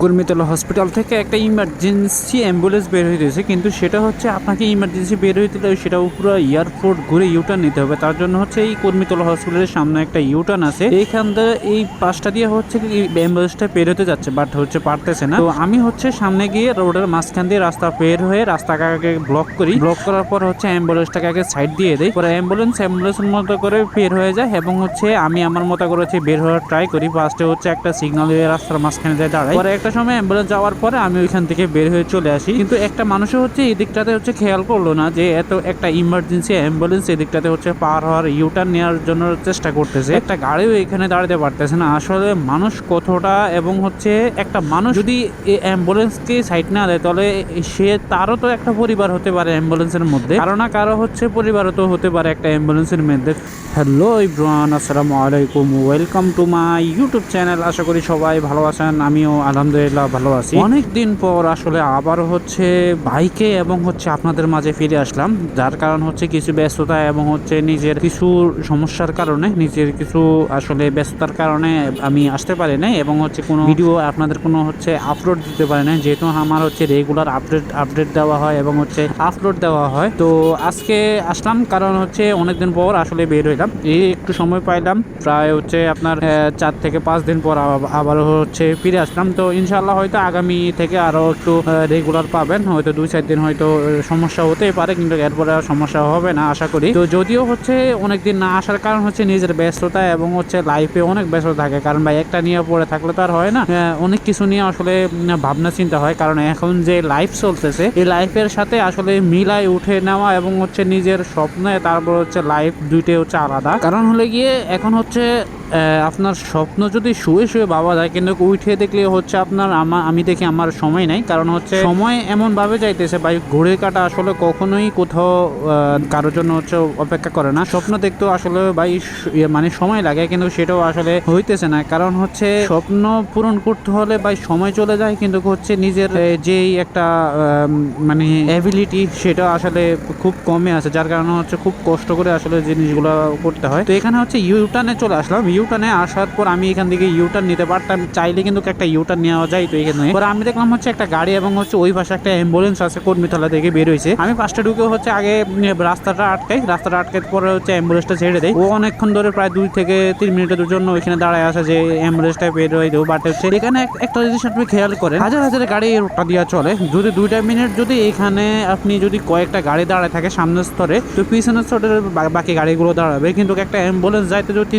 কর্মীতলা hospital থেকে একটা emergency ambulance বের হইতেছে, কিন্তু সেটা হচ্ছে আপনাকে ইমার্জেন্সি বের হইতে হলে সেটাও পুরো এয়ারপোর্ট ঘুরে ইউটার্ন নিতে হবে। তার জন্য হচ্ছে এই কর্মীতলা হসপিটালের সামনে একটা ইউটার্ন আছে, এইখান দিয়ে এই পাশটা দিয়ে হচ্ছে অ্যাম্বুলেন্সটা বের হতে যাচ্ছে, বাট হচ্ছে পারতেছে না। তো আমি হচ্ছে সামনে গিয়ে রোডের মাঝখান দিয়ে রাস্তা বের হয়ে রাস্তাকে আগে ব্লক করি। ব্লক করার পর হচ্ছে অ্যাম্বুলেন্সটাকে আগে সাইড দিয়ে দেয়, পরে অ্যাম্বুলেন্সের মতো করে বের হয়ে যায় এবং হচ্ছে আমি আমার মতো করে বের হওয়ার ট্রাই করি। ফার্স্টে হচ্ছে একটা সিগন্যাল দিয়ে রাস্তার মাঝখানে যায় দাঁড়াই, পরে একটা সময় অ্যাম্বুলেন্স যাওয়ার পরে আমি ওইখান থেকে বের হয়ে চলে আসি। কিন্তু একটা মানুষও হচ্ছে এই দিকটাতে হচ্ছে খেয়াল করলো না যে এত একটা ইমার্জেন্সি অ্যাম্বুলেন্স এই দিকটাতে হচ্ছে পার হওয়ার ইউটার্ন নেওয়ার জন্য চেষ্টা করতেছে। একটা গাড়িও এখানে দাঁড়াতে পারতেছে না। আসলে মানুষ কতটা, এবং হচ্ছে একটা মানুষ যদি অ্যাম্বুলেন্সকে সাইড না দেয় তাহলে সে তারও তো একটা পরিবার হতে পারে অ্যাম্বুলেন্সের মধ্যে, কারো না কারো হচ্ছে পরিবারও তো হতে পারে একটা অ্যাম্বুলেন্সের মধ্যে। হ্যালো এভরিওয়ান, আসসালামু আলাইকুম, welcome to my YouTube channel. আশা করি সবাই ভালো আছেন, আমিও আলহামদুলিল্লাহ ভালো আছি। অনেকদিন পর আসলে আবার হচ্ছে বাইকে এবং হচ্ছে আপনাদের মাঝে ফিরে আসলাম, যার কারণ হচ্ছে কিছু ব্যস্ততা এবং হচ্ছে নিজের কিছু সমস্যার কারণে, নিজের কিছু আসলে ব্যস্ততার কারণে আমি আসতে পারি নাই এবং হচ্ছে কোনো ভিডিও আপনাদের কোনো হচ্ছে আপলোড দিতে পারি না, যেহেতু আমার হচ্ছে রেগুলার আপডেট দেওয়া হয় এবং হচ্ছে আপলোড দেওয়া হয়। তো আজকে আসলাম কারণ হচ্ছে অনেকদিন পর আসলে বের হইলাম, এই একটু সময় পাইলাম, প্রায় হচ্ছে আপনার 4 থেকে 5 দিন পর আবারও হচ্ছে ফিরে আসলাম। তো ইনশাল্লাহ হয়তো আগামী থেকে আরো একটু রেগুলার পাবেন, হয়তো 2-4 দিন হয়তো সমস্যা হতেই পারে, কিন্তু এরপরে আর সমস্যা হবে না আশা করি। তো যদিও হচ্ছে অনেকদিন না আসার কারণ হচ্ছে নিজের ব্যস্ততা এবং হচ্ছে লাইফে অনেক ব্যস্ত থাকে, কারণ ভাই একটা নিয়ে পড়ে থাকলে তো আর হয় না, অনেক কিছু নিয়ে আসলে ভাবনা চিন্তা হয়। কারণ এখন যে লাইফ চলতেছে এই লাইফের সাথে আসলে মিলাই উঠে নেওয়া এবং হচ্ছে নিজের স্বপ্নে তারপর হচ্ছে লাইফ দুইটাই হচ্ছে আলাদা। কারণ হলে গিয়ে এখন হচ্ছে আপনার স্বপ্ন যদি শুয়ে শুয়ে ভাবা যায়, কিন্তু উঠে দেখলে হচ্ছে আপনার আমি দেখি আমার সময় নাই, কারণ হচ্ছে সময় এমন ভাবে যাইতেছে ভাই, ঘুরে কাটা আসলে কখনোই কোথাও কারোর জন্য হচ্ছে অপেক্ষা করে না। স্বপ্ন দেখতেও আসলে ভাই মানে সময় লাগে, কিন্তু সেটাও আসলে হইতেছে না, কারণ হচ্ছে স্বপ্ন পূরণ করতে হলে ভাই সময় চলে যায়, কিন্তু হচ্ছে নিজের যেই একটা মানে অ্যাবিলিটি সেটা আসলে খুব কমে আছে, যার কারণে হচ্ছে খুব কষ্ট করে আসলে জিনিসগুলো করতে হয়। তো এখানে হচ্ছে ইউটার্নে চলে আসলাম। ইউটার্নে আসার পর আমি এখান থেকে ইউটার্ন নিতে পারতাম, চাইলে কিন্তু একটা ইউটার্ন নেওয়া যায়। তো এখানে পরে আমি দেখলাম হচ্ছে একটা গাড়ি এবং হচ্ছে ওই পাশে একটা অ্যাম্বুলেন্স আছে কর্মীতলা থেকে বের হয়েছে। আমি ফার্স্টে ঢুকে হচ্ছে আগে রাস্তাটা আটকাই পরে হচ্ছে অ্যাম্বুলেন্সটা ছেড়ে দেয়। ও অনেকক্ষণ ধরে প্রায় 2 থেকে 3 মিনিটের জন্য ওইখানে দাঁড়ায় আছে যে অ্যাম্বুলেন্সটা বের হয়ে দেবো। বাট হচ্ছে এখানে একটা জিনিস আপনি খেয়াল করেন, হাজার হাজার গাড়ি রোডটা দিয়ে চলে, যদি 2টা মিনিট যদি এখানে আপনি যদি কয়েকটা গাড়ি দাঁড়ায় থাকে সামনের স্তরে, তো পিছনের স্তরের বাকি গাড়িগুলো দাঁড়াবে, কিন্তু একটা অ্যাম্বুলেন্স যাইতে যদি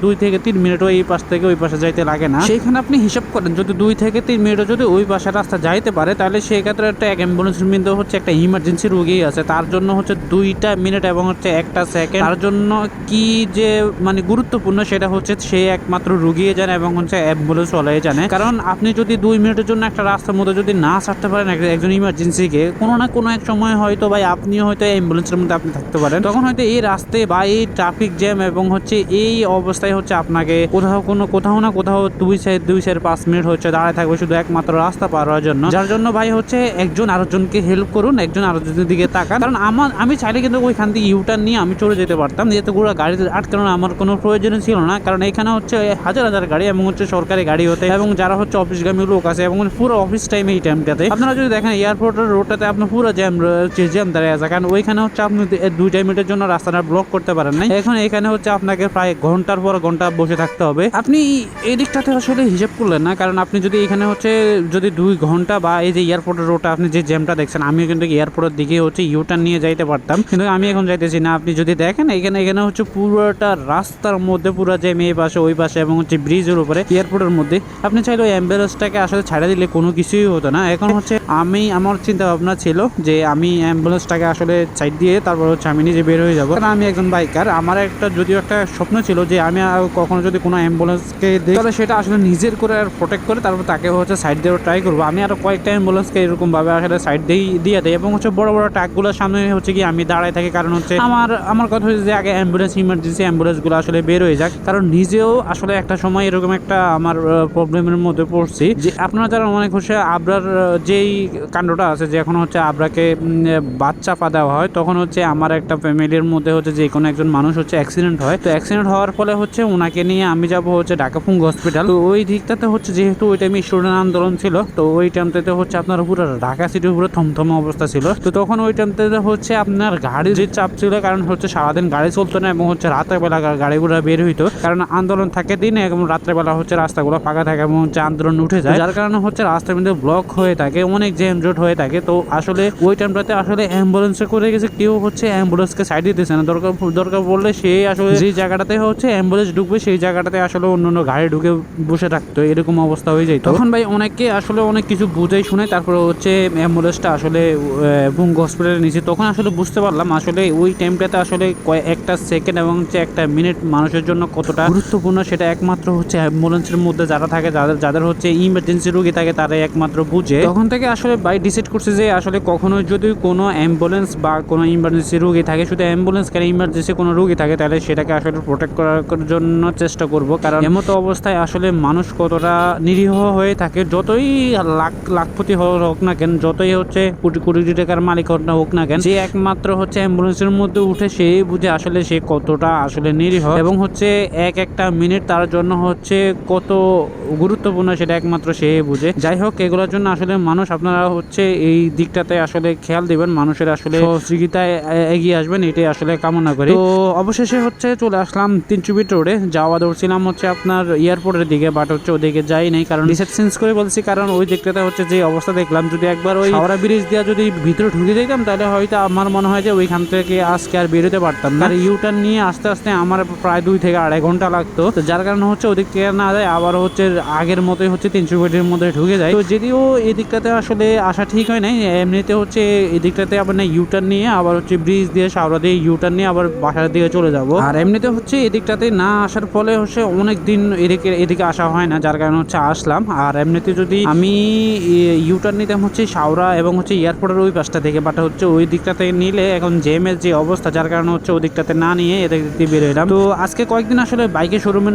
2 থেকে 3 মিনিটও এই পাশ থেকে ওই পাশে যাইতে লাগে না। সেখানে আপনি হিসাব করেন যদি 2 থেকে 3 মিনিটও যদি ওই পাশে রাস্তা যাইতে পারে, তাহলে সেক্ষেত্রে একটা অ্যাম্বুলেন্সের মধ্যে হচ্ছে একটা ইমার্জেন্সি রোগী আছে, তার জন্য হচ্ছে 2টা মিনিট এবং হচ্ছে 1টা সেকেন্ড তার জন্য কি যে মানে গুরুত্বপূর্ণ, সেটা হচ্ছে সে একমাত্র রোগী জানে এবং হচ্ছে অ্যাম্বুলেন্স ওলাই জানে। কারণ আপনি যদি 2 মিনিটের জন্য একটা রাস্তার মধ্যে যদি না ছাড়তে পারেন একজন ইমার্জেন্সিকে, কোনো না কোনো এক সময় হয়তো ভাই আপনিও হয়তো অ্যাম্বুলেন্সের মধ্যে আপনি থাকতে পারেন, তখন হয়তো এই রাস্তায় বা এই ট্রাফিক জ্যাম এবং হচ্ছে এই অবস্থায় হচ্ছে আপনাকে কোথাও না কোথাও 2-5 মিনিট হচ্ছে দাঁড়ায় থাকবে শুধু একমাত্র রাস্তা পার হওয়ার জন্য। যার জন্য ভাই হচ্ছে একজন আরেকজনকে হেল্প করুন, একজন আরেকজনের দিকে তাকান। কারণ আমি চাইলে কিন্তু ওইখান থেকে ইউটার্ন নিয়ে আমি চলে যেতে পারতাম, যেহেতু পুরো গাড়িতে আটকানোর আমার কোনো প্রয়োজন ছিল না, কারণ এখানে হচ্ছে হাজার হাজার গাড়ি এবং হচ্ছে সরকারি গাড়ি হতে এবং যারা হচ্ছে অফিসগামী লোক আছে এবং পুরো অফিস টাইম এই টাইমটাতে আপনারা যদি দেখেন এয়ারপোর্টের রোডটাতে আপনার পুরো জ্যাম দাঁড়িয়ে আছে, কারণ ওইখানে হচ্ছে আপনি 2টা মিনিটের জন্য রাস্তাটা ব্লক করতে পারেন না। এখন এখানে হচ্ছে আপনাকে প্রায় ঘন্টার পর ঘন্টা বসে থাকতে হবে। আপনি এই দিকটাতে আসলে হিসাব করলেন না, কারণ আপনি যদি এখানে হচ্ছে যদি 2 ঘন্টা বা এই যে এয়ারপোর্টের রোডটা আপনি যে জ্যামটা দেখছেন, আমিও কিন্তু এয়ারপোর্টের দিকে হচ্ছে ইউটার্ন নিয়ে যাইতে পারতাম, কিন্তু আমি এখন যাইতেছি না। আপনি যদি দেখেন এখানে হচ্ছে পুরোটা রাস্তার মধ্যে পুরো জ্যাম, এই পাশে ওই পাশে এবং হচ্ছে ব্রিজের উপরে এয়ারপোর্টের মধ্যে। আপনি চাইলে ওই অ্যাম্বুলেন্সটাকে আসলে ছাড়া দিলে কোনো কিছুই হতো না। এখন হচ্ছে আমার চিন্তা ভাবনা ছিল যে আমি অ্যাম্বুলেন্সটাকে আসলে সাইড দিয়ে তারপর হচ্ছে আমি নিজে বের হয়ে যাবো, কারণ আমি একজন বাইকার। আমার যদিও একটা স্বপ্ন ছিল যে আমি কখনো যদি কোনো অ্যাম্বুলেন্সকে দেখি তাহলে সেটা আসলে নিজের করে আর প্রোটেক্ট করে তারপর তাকে হচ্ছে সাইড দেওয়ার ট্রাই করবো। আমি আরো কয়েকটা অ্যাম্বুলেন্সকে এরকম ভাবে আসলে সাইড দিয়ে দেয় এবং হচ্ছে বড় বড় ট্রাকগুলোর সামনে হচ্ছে কি আমি দাঁড়ায় থাকি, কারণ হচ্ছে আমার কথা হচ্ছে যে আগে ইমার্জেন্সি অ্যাম্বুলেন্সগুলো আসলে বের হয়ে যাক। কারণ নিজেও আসলে একটা সময় এরকম একটা আমার প্রবলেমের মধ্যে পড়ছি, যে আপনারা যারা অনেক হচ্ছে আবরার যেই কাণ্ডটা আছে, যে এখন হচ্ছে আবরাকে বাচ্চা দেওয়া হয়, তখন হচ্ছে আমার একটা ফ্যামিলির মধ্যে হচ্ছে যে কোনো একজন মানুষ হচ্ছে অ্যাক্সিডেন্ট হয়। তো অ্যাক্সিডেন্ট হওয়ার ফলে হচ্ছে হচ্ছে ওনাকে নিয়ে আমি যাব হচ্ছে ঢাকা পঙ্গু হসপিটাল। তো ওই দিকটাতে হচ্ছে যেহেতু ওই টাইমে স্টুডেন্ট আন্দোলন ছিল, তো ওই টাইমটাতে হচ্ছে আপনার পুরো ঢাকা সিটির পুরো থমথমে অবস্থা ছিল। তো তখন ওই টাইমটাতে হচ্ছে আপনার গাড়ির যে চাপ ছিল, কারণ হচ্ছে সারাদিন গাড়ি চলতো না এবং হচ্ছে রাতের বেলা গাড়িগুলো বের হইতো, কারণ আন্দোলন থাকে দিনে এবং রাত্রেবেলা হচ্ছে রাস্তাগুলো ফাঁকা থাকে এবং হচ্ছে আন্দোলন উঠে যায়, যার কারণে হচ্ছে রাস্তার মধ্যে ব্লক হয়ে থাকে, অনেক জ্যাম জট হয়ে থাকে। তো আসলে ওই টাইমটাতে আসলে অ্যাম্বুলেন্সে করে গেছে, কেউ হচ্ছে অ্যাম্বুলেন্সকে সাইড দিতেছে না। দরকার পড়লে সেই আসলে যে জায়গাটাতে হচ্ছে অ্যাম্বুলেন্স ঢুকবে সেই জায়গাটাতে আসলে অন্য গাড়ি ঢুকে বসে থাকতো, এরকম অবস্থা হয়ে যায়। তখন ভাই অনেককে আসলে অনেক কিছু বুঝাই শুনে তারপরে হচ্ছে অ্যাম্বুলেন্সটা আসলে পঙ্গু হসপিটালে নিয়েছি। তখন আসলে বুঝতে পারলাম আসলে ওই টাইমটাতে আসলে একটা সেকেন্ড এবং হচ্ছে একটা মিনিট মানুষের জন্য কতটা গুরুত্বপূর্ণ, সেটা একমাত্র হচ্ছে অ্যাম্বুলেন্সের মধ্যে যারা থাকে, যাদের হচ্ছে ইমার্জেন্সি রোগী থাকে, তারাই একমাত্র বুঝে। তখন থেকে আসলে বাই ডিসাইড করছে যে আসলে কখনো যদি কোনো অ্যাম্বুলেন্স বা কোনো ইমার্জেন্সি রোগী থাকে, শুধু অ্যাম্বুলেন্স কেন ইমার্জেন্সি কোনো রোগী থাকে, তাহলে সেটাকে আসলে প্রোটেক্ট করার জন্য চেষ্টা করব। কারণ এমতো অবস্থায় আসলে মানুষ কতটা নিরীহ হয়ে থাকে, যতই লাখপতি হোক না কেন, যতই হচ্ছে কোটি কোটি টাকার মালিক হোক না কেন, যে একমাত্র হচ্ছে অ্যাম্বুলেন্সের মধ্যে উঠে সে বুঝে আসলে সে কতটা আসলে নিরীহ এবং হচ্ছে একটা মিনিট তার জন্য হচ্ছে কত গুরুত্বপূর্ণ, সেটা একমাত্র সে বুঝে। যাই হোক, এগুলোর জন্য আসলে মানুষ আপনারা হচ্ছে এই দিকটাতে আসলে খেয়াল দিবেন, মানুষের আসলে সহযোগিতায় এগিয়ে আসবেন, এটাই আসলে কামনা করি। তো অবশেষে হচ্ছে চলে আসলাম তিনচুবিট রোডে। যাওয়া দৌড়ছিলাম হচ্ছে আপনার এয়ারপোর্টের দিকে, বাট হচ্ছে ওদিকে যাই নাই, কারণ ডিসাইড চেঞ্জ করে বলছি, কারণ ওই দিকটাতে হচ্ছে যে অবস্থা দেখলাম, যদি একবার ওই হাওড়া ব্রিজ দিয়ে যদি ভিতরে ঢুকে যাইতাম তাহলে হয়তো আমার মনে হয় যে ওইখান থেকে আজকে আর বেরোতে পারতাম না। আর ইউটার্ন নিয়ে আস্তে আস্তে আমার প্রায় 2 থেকে 2.5 ঘন্টা লাগতো। তো যার কারণে হচ্ছে ওদিক থেকে না যায়, আবার হচ্ছে আগের মতোই হচ্ছে 300 ফিটের মধ্যে ঢুকে যায়। তো যদিও এই দিকটাতে আসলে আসা ঠিক হয় নাই, এমনিতে হচ্ছে এই দিকটাতে আবার না ইউটার্ন নিয়ে আবার হচ্ছে ব্রিজ দিয়ে শাওরা দিয়ে ইউটার্ন নিয়ে আবার বাসার দিকে চলে যাব। আর এমনিতে হচ্ছে এই দিকটাতে না আসার ফলে হচ্ছে অনেক দিন এদিকে আসা হয় না, যার কারণে হচ্ছে আসলাম। আর এমনিতে যদি আমি ইউটার্ন নিতাম হচ্ছে শাওরা এবং হচ্ছে এয়ারপোর্টের ওই পাশটা থেকে, বাট হচ্ছে ওই দিকটাতে নিলে এখন জেএমএস যে অবস্থা, যার কারণে হচ্ছে ওই দিকটাতে না নিয়ে এদিক দিয়ে বের হলাম। তো আজকে কয়েকদিন আসলে বাইকের শোরুমে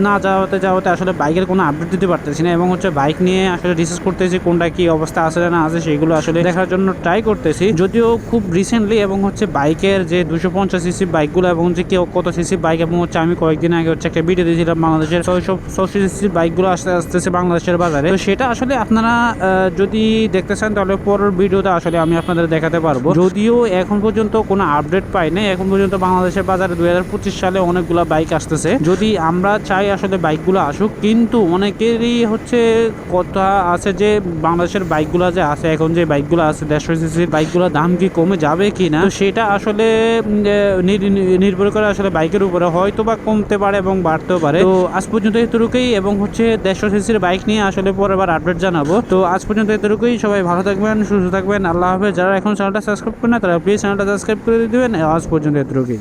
না যাওয়াতে আসলে বাইকের কোনো আপডেট দিতে পারতেছি না এবং হচ্ছে বাইক নিয়ে আসলে রিসার্চ করতেছি কোনটা কি অবস্থা আছে না আছে, সেগুলো আসলে দেখার জন্য ট্রাই করতেছি। যদিও খুব রিসেন্টলি এবং হচ্ছে বাইকের যে 250 সিসি বাইকগুলো এবং হচ্ছে কত সিসি বাইক, এবং হচ্ছে আমি কয়েকদিন আগে হচ্ছে একটা ভিডিও দিয়েছিলাম বাংলাদেশের 600 সিসি বাইকগুলো আসতেছে বাংলাদেশের বাজারে। তো সেটা আসলে আপনারা যদি দেখতে চান তাহলে পরের ভিডিওতে আসলে আমি আপনাদের দেখাতে পারবো। যদিও এখন পর্যন্ত কোনো আপডেট পাই নাই, এখন পর্যন্ত বাংলাদেশের বাজারে 2025 সালে অনেকগুলো বাইক আসতেছে। যদি আমরা চাই আসলে বাইকগুলো আসুক, কিন্তু অনেকেরই হচ্ছে কথা আছে যে বাংলাদেশের বাইকগুলো যে আছে এখন, যে বাইকগুলো আছে 150 সিসির বাইকগুলোর দাম কি কমে যাবে কি না, তো সেটা আসলে নির্ভর করে আসলে বাইকের উপরে, হয়তো বা কমতে পারে এবং বাড়তেও পারে। তো আজ পর্যন্ত এতটুকুই, এবং হচ্ছে 150 সিসির বাইক নিয়ে আসলে পরের বার আপডেট জানাবো। তো আজ পর্যন্ত এতটুকুই, সবাই ভালো থাকবেন, সুস্থ থাকবেন, আল্লাহ হাফেজ। যারা এখন চ্যানেলটা সাবস্ক্রাইব করেন না তারা প্লিজ চ্যানেলটা সাবস্ক্রাইব করে দিবেন। আজ পর্যন্ত এতটুকুই।